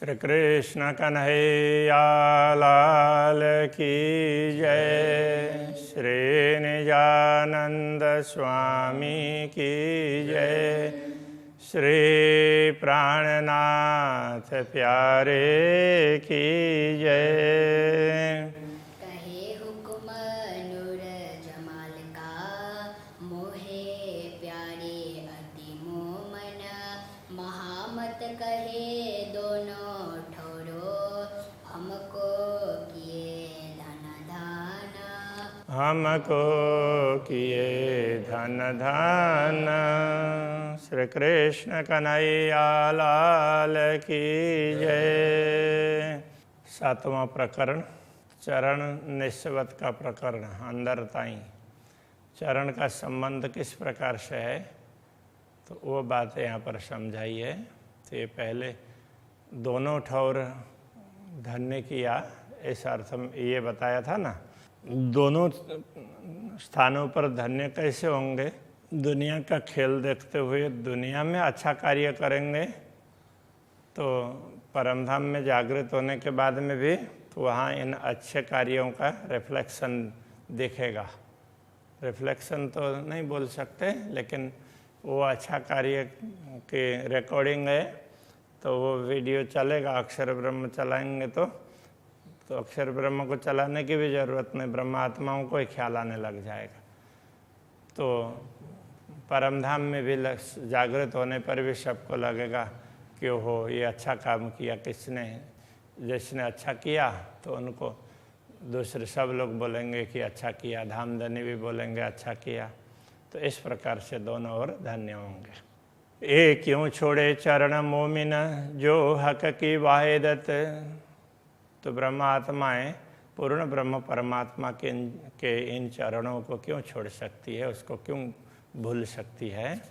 श्री कृष्ण कन्हैया लाल की जय। श्री निजानंद स्वामी की जय। श्री प्राणनाथ प्यारे की जय। कहे हुक्म नूर जमाल का, मोहे प्यारे अति मोमन। महामत कहे दोनों ठौरो, हमको किए धन धान। हमको किए धन धान। श्री कृष्ण कन्हैया लाल की जय। सातवां प्रकरण चरण निस्वत का प्रकरण। अंदर ताई चरण का संबंध किस प्रकार से है, तो वो बात यहाँ पर समझाई है। तो ये पहले दोनों ठौर धन्य किया, इस अर्थ में ये बताया था ना। दोनों स्थानों पर धन्य कैसे होंगे? दुनिया का खेल देखते हुए दुनिया में अच्छा कार्य करेंगे तो परमधाम में जागृत होने के बाद में भी तो वहाँ इन अच्छे कार्यों का रिफ्लेक्शन दिखेगा। रिफ्लेक्शन तो नहीं बोल सकते, लेकिन वो अच्छा कार्य की रिकॉर्डिंग है तो वो वीडियो चलेगा। अक्षर ब्रह्म चलाएंगे तो अक्षर ब्रह्म को चलाने की भी ज़रूरत नहीं, ब्रह्म आत्माओं को ही ख्याल आने लग जाएगा। तो परमधाम में भी जागृत होने पर भी सबको लगेगा कि ओहो ये अच्छा काम किया किसने। जिसने अच्छा किया तो उनको दूसरे सब लोग बोलेंगे कि अच्छा किया, धामधनी भी बोलेंगे अच्छा किया। तो इस प्रकार से दोनों ओर धन्य होंगे। ये क्यों छोड़े चरण मोमिन, जो हक की वाहिदत। तो ब्रह्मात्माएँ पूर्ण ब्रह्म परमात्मा के इन चरणों को क्यों छोड़ सकती है, उसको क्यों भूल सकती है?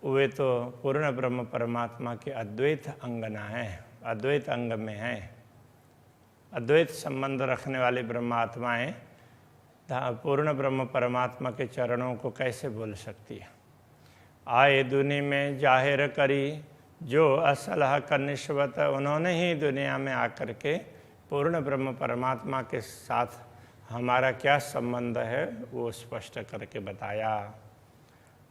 वे तो पूर्ण ब्रह्म परमात्मा के अद्वैत अंगना है, अद्वैत अंग में है। अद्वैत संबंध रखने वाली ब्रह्मात्माएँ पूर्ण ब्रह्म परमात्मा के चरणों को कैसे भूल सकती है? आए दुनिया में जाहिर करी, जो असल हक निस्वत। उन्होंने ही दुनिया में आकर के पूर्ण ब्रह्म परमात्मा के साथ हमारा क्या संबंध है वो स्पष्ट करके बताया।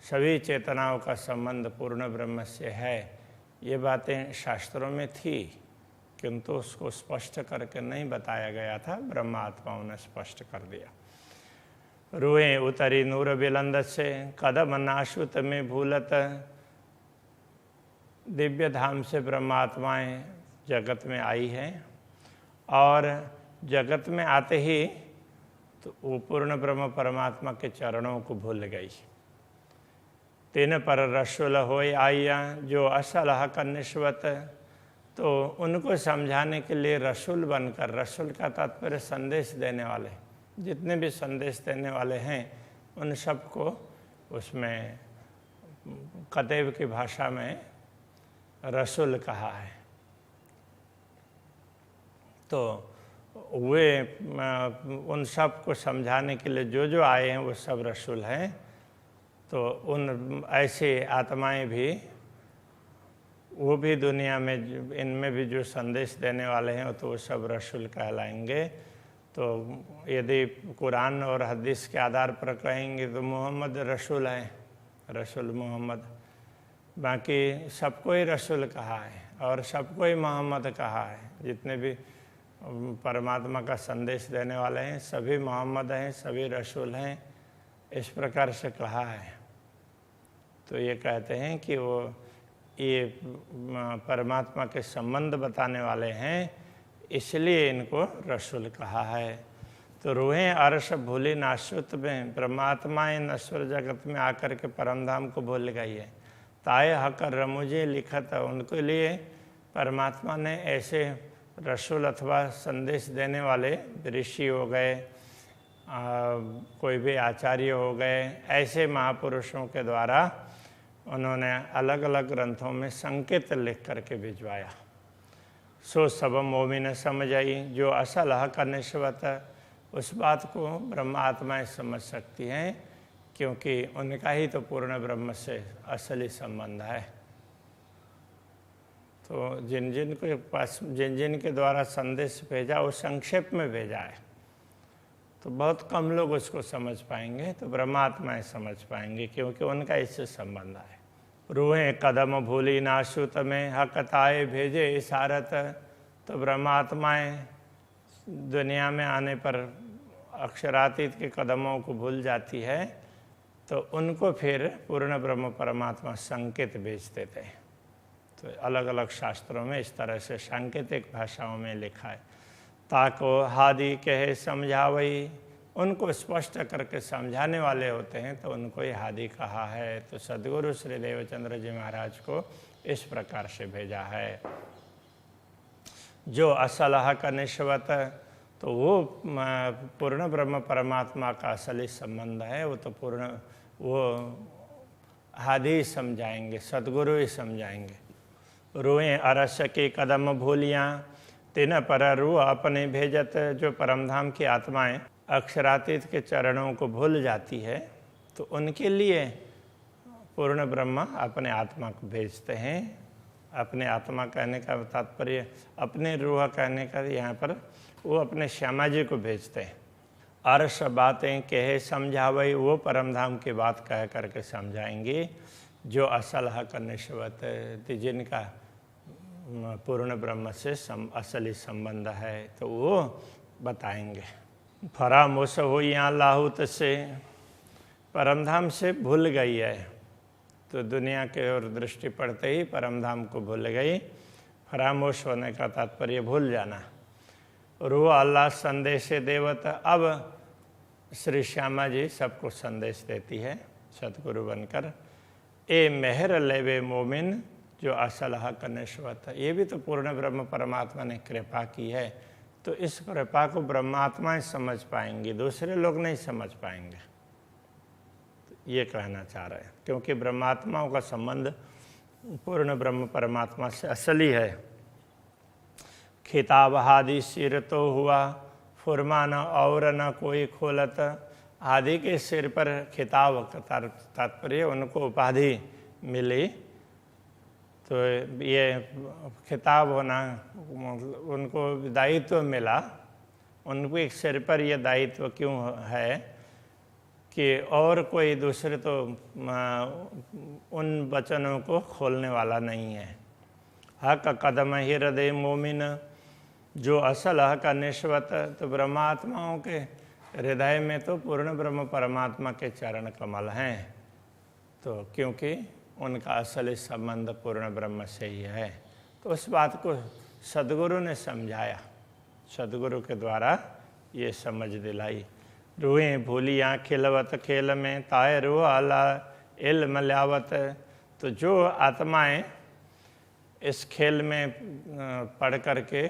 सभी चेतनाओं का संबंध पूर्ण ब्रह्म से है, ये बातें शास्त्रों में थी, किंतु उसको स्पष्ट करके नहीं बताया गया था। ब्रह्म आत्माओं ने स्पष्ट कर दिया। रूहें उतरी नूर बिलंद से, कदम नाशुत में भूलत। दिव्य धाम से ब्रह्मात्माएँ जगत में आई हैं और जगत में आते ही तो वो पूर्ण ब्रह्म परमात्मा के चरणों को भूल गई। तीन पर रसूल होय आइया, जो असल हक निस्वत। तो उनको समझाने के लिए रसूल बनकर, रसूल का तात्पर्य संदेश देने वाले, जितने भी संदेश देने वाले हैं उन सबको उसमें कतेब की भाषा में रसूल कहा है। तो वे उन सब को समझाने के लिए जो जो आए हैं वो सब रसूल हैं। तो उन ऐसे आत्माएं भी, वो भी दुनिया में इनमें भी जो संदेश देने वाले हैं तो वो सब रसूल कहलाएंगे। तो यदि कुरान और हदीस के आधार पर कहेंगे तो मोहम्मद रसूल हैं, रसूल मोहम्मद। बाकी सबको ही रसूल कहा है और सबको ही मोहम्मद कहा है। जितने भी परमात्मा का संदेश देने वाले हैं सभी मोहम्मद हैं, सभी रसूल हैं, इस प्रकार से कहा है। तो ये कहते हैं कि वो ये परमात्मा के संबंध बताने वाले हैं, इसलिए इनको रसूल कहा है। तो रूहें अर्श भूली नाशुत में, ब्रह्मात्माएँ नश्वर जगत में आकर के परमधाम को भूल गई है। ताए हक रमुझे लिखत, उनके लिए परमात्मा ने ऐसे रसूल अथवा संदेश देने वाले ऋषि हो गए, कोई भी आचार्य हो गए, ऐसे महापुरुषों के द्वारा उन्होंने अलग अलग ग्रंथों में संकेत लिख करके भिजवाया। सो सब मोमिन समझ आई, जो असल हक निस्वत। उस बात को ब्रह्म आत्माएँ समझ सकती हैं क्योंकि उनका ही तो पूर्ण ब्रह्म से असली संबंध है। तो जिन जिन के पास जिन के द्वारा संदेश भेजा वो संक्षेप में भेजा है, तो बहुत कम लोग उसको समझ पाएंगे, तो ब्रह्मात्माएं समझ पाएंगे क्योंकि उनका इससे संबंध है। रूहें कदम भूली नाशुत में हकताए भेजे इशारत, तो ब्रह्मात्माएं दुनिया में आने पर अक्षरातीत के कदमों को भूल जाती है, तो उनको फिर पूर्ण ब्रह्म परमात्मा संकेत भेजते थे। तो अलग अलग शास्त्रों में इस तरह से सांकेतिक भाषाओं में लिखा है। ताको हादि कहे समझावई, उनको स्पष्ट करके समझाने वाले होते हैं तो उनको ही हादि कहा है। तो सद्गुरु श्री देवचंद्र जी महाराज को इस प्रकार से भेजा है। जो असल हक निश्वत, तो वो पूर्ण ब्रह्म परमात्मा का असली संबंध है, वो तो पूर्ण वो हादि समझाएंगे, सद्गुरु ही समझाएंगे। रूएं अरस के कदम भूलियाँ तिन पर रू अपने भेजत, जो परमधाम की आत्माएं अक्षरातीत के चरणों को भूल जाती है तो उनके लिए पूर्ण ब्रह्मा अपने आत्मा को भेजते हैं। अपने आत्मा कहने का तात्पर्य अपने रूह कहने का यहाँ पर वो अपने श्यामा जी को भेजते हैं। अर्श बातें कहे समझावई, वो परमधाम की बात कह करके समझाएंगे। जो असल हक निश्वत, जिनका पूर्ण ब्रह्म से असली संबंध है तो वो बताएंगे। फरामोश हो यहाँ लाहुत से, परमधाम से भूल गई है, तो दुनिया के ओर दृष्टि पड़ते ही परमधाम को भूल गई। फरामोश होने का तात्पर्य भूल जाना। रू अल्लाह संदेश देवत, अब श्री श्यामा जी सबको संदेश देती है सतगुरु बनकर। ए मेहर लेवे मोमिन, जो असल हक निश्वत, ये भी तो पूर्ण ब्रह्म परमात्मा ने कृपा की है, तो इस कृपा को ब्रह्मात्माएं समझ पाएंगी, दूसरे लोग नहीं समझ पाएंगे। तो ये कहना चाह रहे हैं, क्योंकि ब्रह्मात्माओं का संबंध पूर्ण ब्रह्म परमात्मा से असली है। खिताब हादि सिर तो हुआ, फुरमा न और न कोई खोलत, आदि के सिर पर खिताब का तात्पर्य उनको उपाधि मिली, तो ये खिताब होना उनको दायित्व मिला। उनको एक सिर पर यह दायित्व क्यों है कि और कोई दूसरे तो उन वचनों को खोलने वाला नहीं है। हक कदम ही हृदय मोमिन, जो असल हक निश्वत, तो ब्रह्मात्माओं के हृदय में तो पूर्ण ब्रह्म परमात्मा के चरण कमल हैं, तो क्योंकि उनका असली संबंध पूर्ण ब्रह्म से ही है। तो उस बात को सद्गुरु ने समझाया, सद्गुरु के द्वारा ये समझ दिलाई। रूहें भूलियाँ खिलवत खेल में, ताए रूह आला इल्म ल्यावत, तो जो आत्माएं इस खेल में पढ़ करके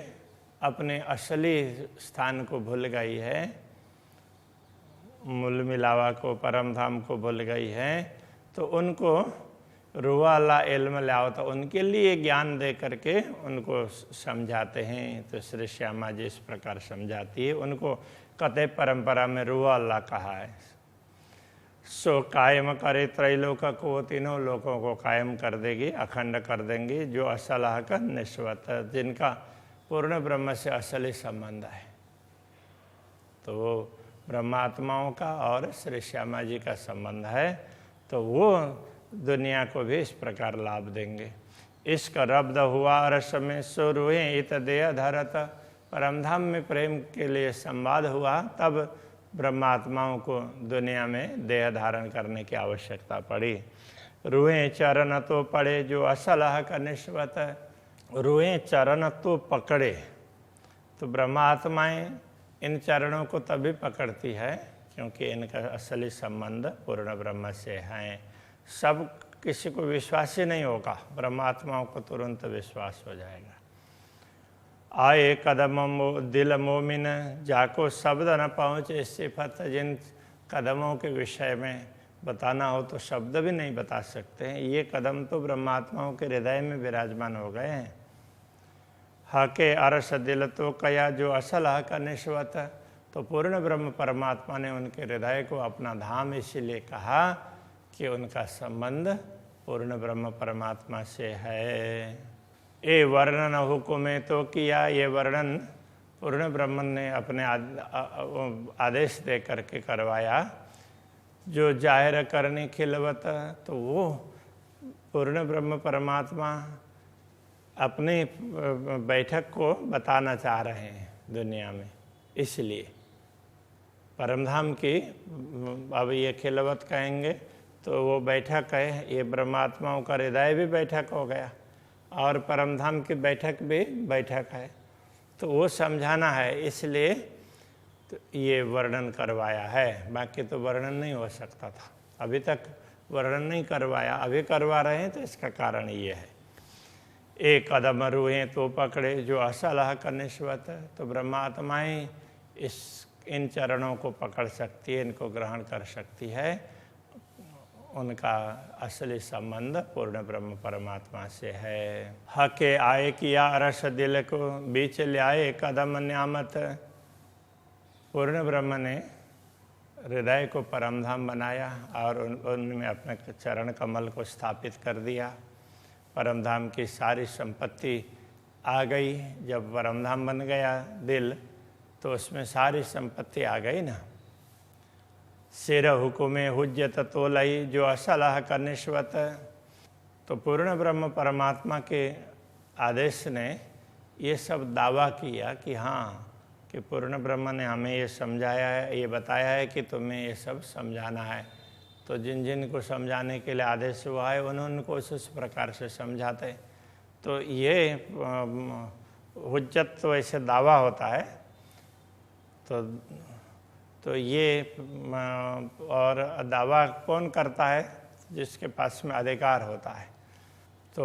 अपने असली स्थान को भूल गई है, मूल मिलावा को, परमधाम को भूल गई है, तो उनको रूवाला इल्म लाओ, तो उनके लिए ज्ञान दे करके उनको समझाते हैं। तो श्री श्यामा जी इस प्रकार समझाती है। उनको कते परंपरा में रूवाला कहा है। सो कायम करे त्रैलोक को, तीनों लोकों को कायम कर देगी, अखंड कर देंगी। जो असल हक निश्वत, जिनका पूर्ण ब्रह्म से असली संबंध है, तो वो ब्रह्मात्माओं का और श्री श्यामा जी का संबंध है, तो वो दुनिया को भी इस प्रकार लाभ देंगे। इश्क रब्द हुआ रस में, सो रूहें इत देह धरत, परमधाम में प्रेम के लिए संवाद हुआ, तब ब्रह्मात्माओं को दुनिया में देह धारण करने की आवश्यकता पड़ी। रूहें चरण तो पड़े, जो असल हक निश्वत, रूहें चरण तो पकड़े, तो ब्रह्मात्माएं इन चरणों को तभी पकड़ती है क्योंकि इनका असली संबंध पूर्ण ब्रह्म से है। सब किसी को विश्वास ही नहीं होगा, ब्रह्मात्माओं को तुरंत विश्वास हो जाएगा। आए कदम दिल मोमिन, जाको शब्द न पहुँचे सिफत, जिन कदमों के विषय में बताना हो तो शब्द भी नहीं बता सकते हैं। ये कदम तो ब्रह्मात्माओं के हृदय में विराजमान हो गए हैं। हके अरस दिल तो कया, जो असल हक निश्वत, तो पूर्ण ब्रह्म परमात्मा ने उनके हृदय को अपना धाम इसीलिए कहा कि उनका संबंध पूर्ण ब्रह्म परमात्मा से है। ये वर्णन हुक्म तो किया, ये वर्णन पूर्ण ब्रह्मन ने अपने आदेश दे करके करवाया। जो जाहिर करने खिलवत, तो वो पूर्ण ब्रह्म परमात्मा अपनी बैठक को बताना चाह रहे हैं दुनिया में। इसलिए परमधाम की अब ये खिलवत कहेंगे तो वो बैठक है, ये ब्रह्मात्माओं का हृदय भी बैठक हो गया और परमधाम की बैठक भी बैठक है। तो वो समझाना है, इसलिए तो ये वर्णन करवाया है। बाकी तो वर्णन नहीं हो सकता था, अभी तक वर्णन नहीं करवाया, अभी करवा रहे हैं। तो इसका कारण ये है, एक कदम रुए तो पकड़े जो असलह का निस्वत, तो ब्रह्मात्माएँ इन चरणों को पकड़ सकती है, इनको ग्रहण कर सकती है। उनका असली संबंध पूर्ण ब्रह्म परमात्मा से है। हके आए किया अरस दिल को, बीच ले आए कदम न्यामत। पूर्ण ब्रह्म ने हृदय को परमधाम बनाया और उनमें अपने चरण कमल को स्थापित कर दिया। परमधाम की सारी संपत्ति आ गई। जब परमधाम बन गया दिल, तो उसमें सारी संपत्ति आ गई ना। सिर हुकुमे हुज्जत तोलई, जो असलह का निस्वत। तो पूर्ण ब्रह्म परमात्मा के आदेश ने ये सब दावा किया कि हाँ, कि पूर्ण ब्रह्म ने हमें ये समझाया है, ये बताया है कि तुम्हें ये सब समझाना है। तो जिन जिन को समझाने के लिए आदेश हुआ है उन्होंने को उस प्रकार से समझाते। तो ये हुज्जत तो ऐसे दावा होता है। तो ये और दावा कौन करता है? जिसके पास में अधिकार होता है। तो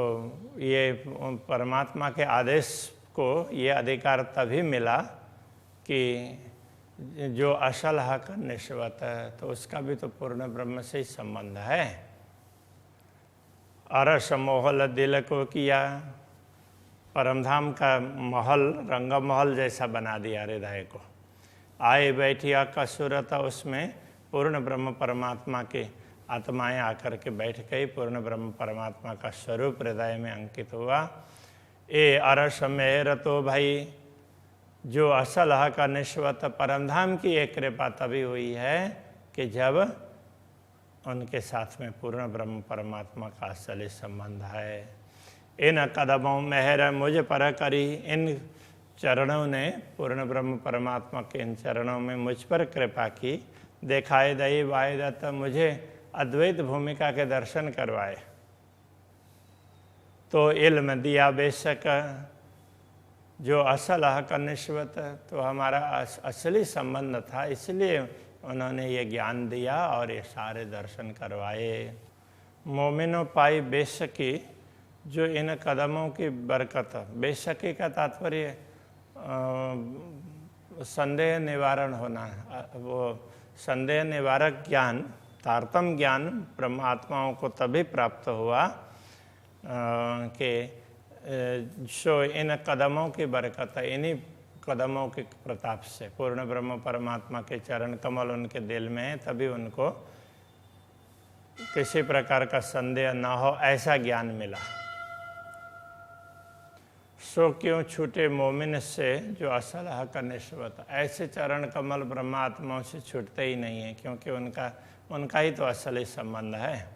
ये परमात्मा के आदेश को ये अधिकार तभी मिला कि जो असल हक निस्वत है, तो उसका भी तो पूर्ण ब्रह्म से ही संबंध है। अरस मोहल दिल को किया, परमधाम का महल रंग महल जैसा बना दिया हृदय को। आए बैठिया का सूरत, उसमें पूर्ण ब्रह्म परमात्मा के आत्माएं आकर के बैठ गई। पूर्ण ब्रह्म परमात्मा का स्वरूप हृदय में अंकित हुआ। ए अरस मेहर तो भाई, जो असल हक निस्वत। परमधाम की एक कृपा तभी हुई है कि जब उनके साथ में पूर्ण ब्रह्म परमात्मा का असली संबंध है। इन कदमों मेहर मुझ पर करी, इन चरणों ने, पूर्ण ब्रह्म परमात्मा के इन चरणों में मुझ पर कृपा की। देखाए दई वायदत, मुझे अद्वैत भूमिका के दर्शन करवाए। तो इल्म दिया बेशक, जो असल हक निस्वत। तो हमारा असली संबंध था, इसलिए उन्होंने ये ज्ञान दिया और ये सारे दर्शन करवाए। मोमिनो पाई बेशकी, जो इन कदमों की बरकत। बेशकी का तात्पर्य संदेह निवारण होना। वो संदेह निवारक ज्ञान, तारतम ज्ञान ब्रह्मात्माओं को तभी प्राप्त हुआ कि जो इन कदमों की बरकत है, इन्हीं कदमों के प्रताप से। पूर्ण ब्रह्म परमात्मा के चरण कमल उनके दिल में है, तभी उनको किसी प्रकार का संदेह ना हो, ऐसा ज्ञान मिला। सो क्यों छूटे मोमिन से, जो असल हक निस्वत। ऐसे चरण कमल ब्रह्मात्माओं से छूटते ही नहीं है, क्योंकि उनका ही तो असली संबंध है।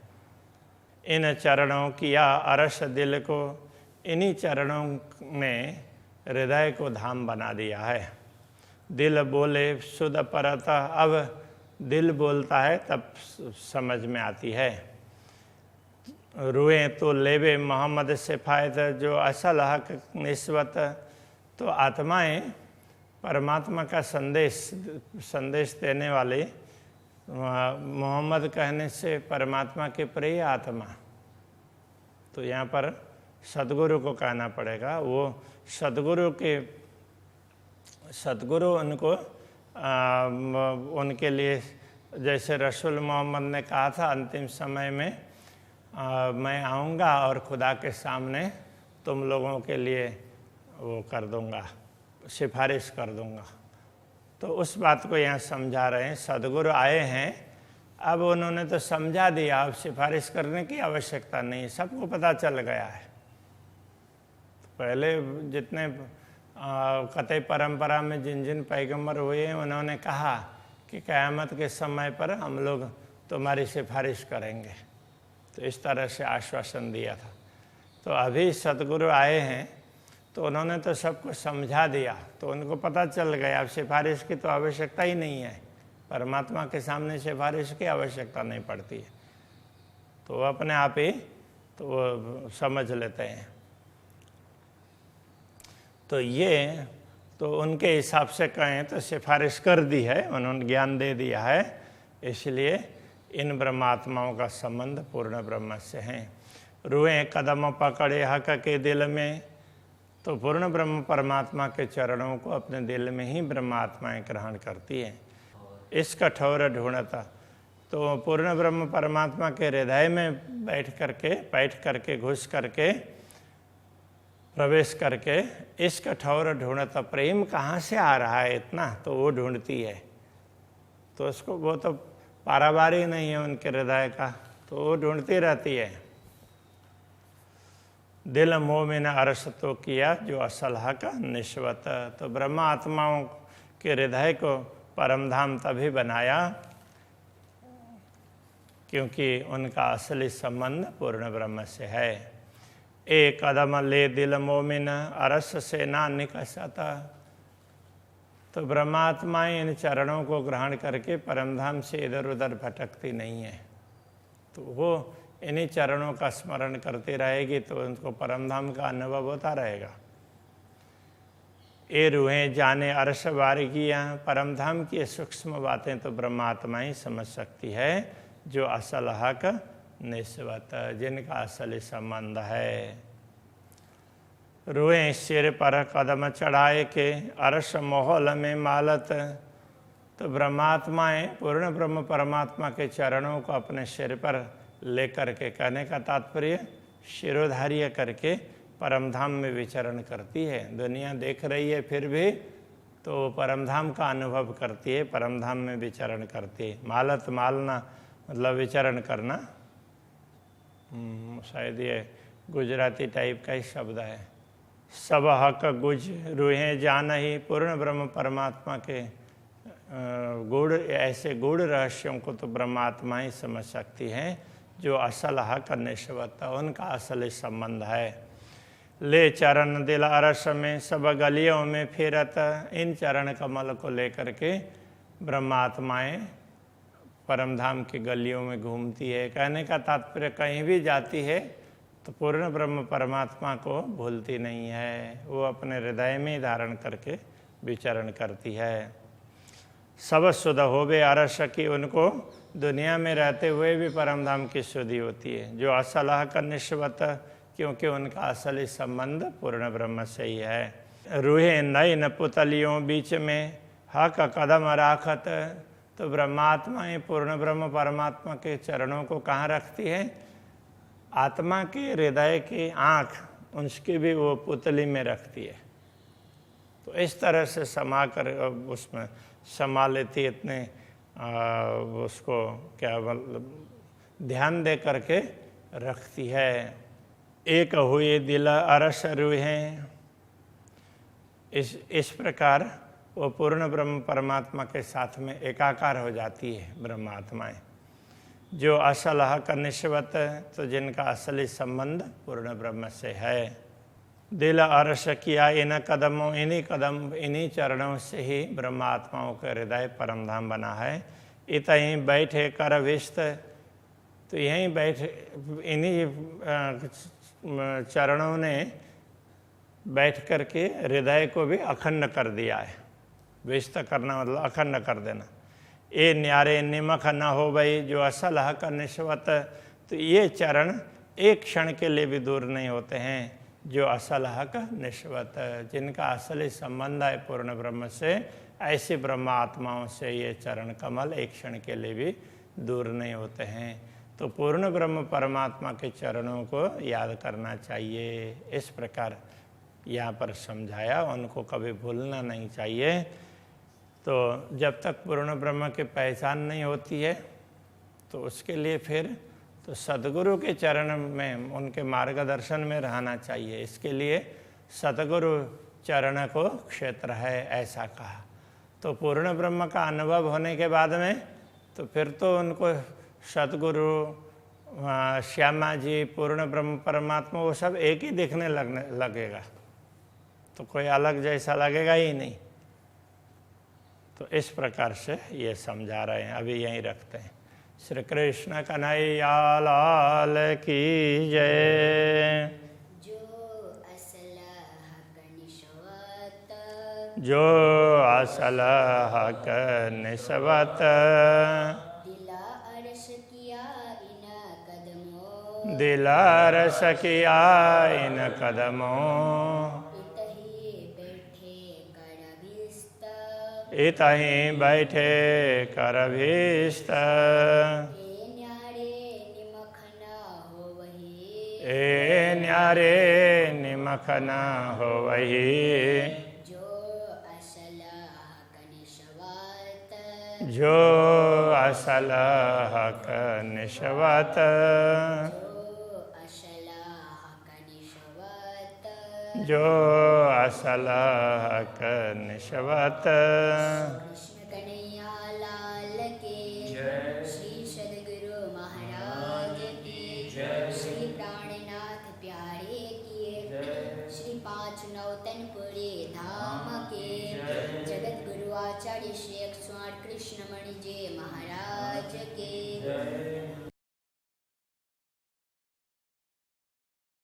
इन चरणों किया अरस दिल को, इन्हीं चरणों ने हृदय को धाम बना दिया है। दिल बोले सुध परता, अब दिल बोलता है तब समझ में आती है। रुए तो लेवे मोहम्मद से फ़ायदा, जो असल हक निस्वत। तो आत्माएं परमात्मा का संदेश देने वाले मोहम्मद कहने से परमात्मा के प्रिय आत्मा। तो यहाँ पर सद्गुरु को कहना पड़ेगा। वो सद्गुरु उनको उनके लिए, जैसे रसूल मोहम्मद ने कहा था अंतिम समय में मैं आऊँगा और खुदा के सामने तुम लोगों के लिए वो कर दूँगा, सिफारिश कर दूँगा। तो उस बात को यहाँ समझा रहे हैं। सद्गुरु आए हैं, अब उन्होंने तो समझा दिया, अब सिफारिश करने की आवश्यकता नहीं, सबको पता चल गया है। पहले जितने कतई परंपरा में जिन जिन पैगंबर हुए हैं उन्होंने कहा कि क़यामत के समय पर हम लोग तुम्हारी सिफारिश करेंगे, तो इस तरह से आश्वासन दिया था। तो अभी सतगुरु आए हैं तो उन्होंने तो सबको समझा दिया, तो उनको पता चल गया अब सिफारिश की तो आवश्यकता ही नहीं है, परमात्मा के सामने सिफारिश की आवश्यकता नहीं पड़ती है, तो वो अपने आप ही तो वो समझ लेते हैं। तो ये तो उनके हिसाब से कहें तो सिफारिश कर दी है, उन्होंने ज्ञान दे दिया है, इसलिए इन ब्रह्मात्माओं का संबंध पूर्ण ब्रह्म से है। रुएं कदम पकड़े हक के दिल में, तो पूर्ण ब्रह्म परमात्मा के चरणों को अपने दिल में ही ब्रह्मात्माएं ग्रहण करती हैं। इस कठोर ढूंढता, तो पूर्ण ब्रह्म परमात्मा के हृदय में बैठ करके घुस करके प्रवेश करके इस कठोर ढूंढता, प्रेम कहाँ से आ रहा है इतना, तो वो ढूंढती है। तो उसको वो तो पारावार ही नहीं है उनके हृदय का, तो वो ढूंढती रहती है। दिल मोह में न अरस तो किया जो असल हक निश्वत, तो ब्रह्मा आत्माओं के हृदय को परमधाम तभी बनाया क्योंकि उनका असली संबंध पूर्ण ब्रह्म से है। एक कदम ले दिल मोमिन अरस से ना निकसता, तो ब्रह्मात्माएं इन चरणों को ग्रहण करके परमधाम से इधर उधर भटकती नहीं है, तो वो इन्हीं चरणों का स्मरण करती रहेगी तो उनको परमधाम का अनुभव होता रहेगा। ए रूहें जाने अर्श बारीकियाँ, परमधाम की सूक्ष्म बातें तो ब्रह्मात्मा ही समझ सकती है जो असल हक निस्वत, जिनका असली संबंध है। रूहें सिर पर कदम चढ़ाए के अर्श मोहल में मालत, तो ब्रह्मात्माएं पूर्ण ब्रह्म परमात्मा के चरणों को अपने सिर पर लेकर के, कहने का तात्पर्य शिरोधार्य करके परमधाम में विचरण करती है। दुनिया देख रही है फिर भी तो परमधाम का अनुभव करती है, परमधाम में विचरण करती है। मालत मालना मतलब विचरण करना, शायद ये गुजराती टाइप का ही शब्द है। सब हक गुज रूहें जान ही, पूर्ण ब्रह्म परमात्मा के गूढ़ ऐसे गूढ़ रहस्यों को तो ब्रह्मात्मा ही समझ सकती हैं जो असल हक निश्वत, उनका असली संबंध है। ले चरण दिल अरस में सब गलियों में फिरत, इन चरण कमल को लेकर के ब्रह्मात्माएं परमधाम की गलियों में घूमती है। कहने का तात्पर्य कहीं भी जाती है तो पूर्ण ब्रह्म परमात्मा को भूलती नहीं है, वो अपने हृदय में ही धारण करके विचरण करती है। सब शुद्ध होवे अरस की, उनको दुनिया में रहते हुए भी परमधाम की शुद्धि होती है। जो असल हक निश्वत, क्योंकि उनका असली संबंध पूर्ण ब्रह्म से ही है। रूहे नई न पुतलियों बीच में हक कदम राखत, तो ब्रह्मात्माएं पूर्ण ब्रह्म परमात्मा के चरणों को कहाँ रखती है? आत्मा के हृदय की आँख उसकी भी वो पुतली में रखती है। तो इस तरह से समा कर उसमें समा लेती, इतने उसको क्या मतलब ध्यान दे करके रखती है। एक हुए दिल अरस रूहें, इस प्रकार वो पूर्ण ब्रह्म परमात्मा के साथ में एकाकार हो जाती है ब्रह्मात्माएं। जो असल हक निश्वत, तो जिनका असली संबंध पूर्ण ब्रह्म से है। दिल अरस किया इन कदमों, इन्हीं चरणों से ही ब्रह्मात्माओं का हृदय परमधाम बना है। इतहीं बैठे कर विस्त, तो यहीं बैठे इन्हीं चरणों ने बैठ कर के हृदय को भी अखंड कर दिया है। विस्त करना मतलब अखंड कर देना। ए न्यारे निमख न हो भाई, जो असल हक निश्वत, तो ये चरण एक क्षण के लिए भी दूर नहीं होते हैं। जो असल हक निश्वत, जिनका असली संबंध है पूर्ण ब्रह्म से, ऐसे ब्रह्मात्माओं से ये चरण कमल एक क्षण के लिए भी दूर नहीं होते हैं। तो पूर्ण ब्रह्म परमात्मा के चरणों को याद करना चाहिए। इस प्रकार यहाँ पर समझाया, उनको कभी भूलना नहीं चाहिए। तो जब तक पूर्ण ब्रह्म की पहचान नहीं होती है तो उसके लिए फिर तो सद्गुरु के चरण में, उनके मार्गदर्शन में रहना चाहिए। इसके लिए सतगुरु चरण को क्षेत्र है, ऐसा कहा। तो पूर्ण ब्रह्म का अनुभव होने के बाद में तो फिर तो उनको सतगुरु, श्यामा जी, पूर्ण ब्रह्म परमात्मा वो सब एक ही दिखने लगेगा, तो कोई अलग जैसा लगेगा ही नहीं। तो इस प्रकार से ये समझा रहे हैं। अभी यहीं रखते हैं। श्री कृष्ण कन्हैया लाल की जय। जो असल हक निस्बत दिला अरस किया इन कदमों इतहीं बैठे कर भीस्त ए न्यारे निमख न हो वही जो असल हक निस्बत जो असल हक निस्बत। कृष्ण कन्हैया लाल की जय। श्री सद्गुरु महाराज की जय। श्री प्राणनाथ प्यारे की जय। श्री पांच नौतनपुरी धाम के जगत गुरु आचार्य श्री 108 कृष्णमणि जी महाराज के जय।